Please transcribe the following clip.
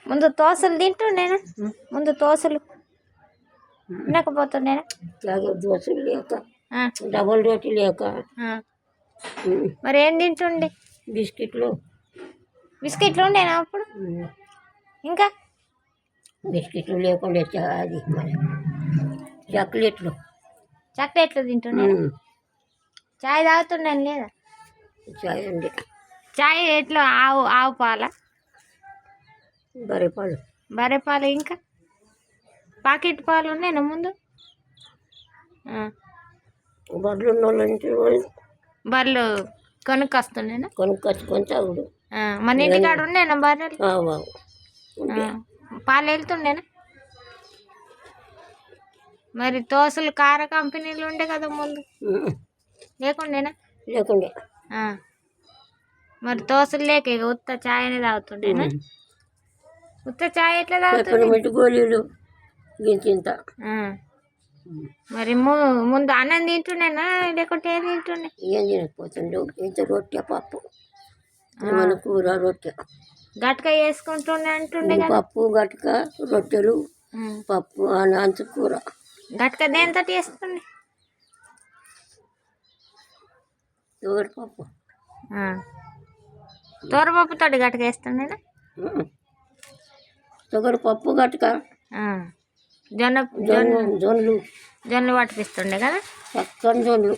ముందు దోశలు తింటుండేనా? ముందు దోశలు తినకపోతుండేనా? దోశలు లేక డబల్ రోటీ లేక మరి ఏం తింటుండే? బిస్కెట్లు ఉండేనా అప్పుడు? ఇంకా బిస్కెట్లు లేకుండా అది చాక్లెట్లు తింటుండే. చాయ్ తాగుతుండే లేదా? చాయ్ ఉండే. చాయ్ ఎట్లా? ఆవు పాల, బర్రెపాలు, ఇంకా పాకెట్ పాలు ఉండేనా ముందు? బర్రెలు ఉన్న వాళ్ళ ఇంటి బర్రెలు కొనుక్కొస్తుండేనా? కొనుక్కొచ్చుకొని తాగుడు. మన ఇంటికాడ ఉండేనా బర్రెలు? పాలు వెళ్తుండేనా? మరి దోశలు కార కంపెనీలు ఉండే కదా ముందు, లేకుండేనా? లేకుండే. మరి దోశలు లేక ఇక ఉత్త చాయ్ అనేది తాగుతుండేనా? ఉత్త చాయ్ ఎట్లా తాగుతుండే? గోళీలు గింత. మరి ముందు అన్నం తింటుండేనా లేకుంటే ఏం తింటుండే? ఏం తినకపోతుండే. ఇంత రొట్టె పప్పు, ఏమైనా కూర రొట్టె గట్క వేసుకుంటుండే అంటుండే కదా. పప్పు గట్క రొట్టెలు పప్పు అంచు కూర. గట్క దేంతో వేస్తుండే? తోరపప్పు. తోరపప్పుతో గట్క వేస్తుండేనా? పప్పు గట్క జొన్నలు పట్టిస్తుండే కదా. చక్కని జొన్నలు.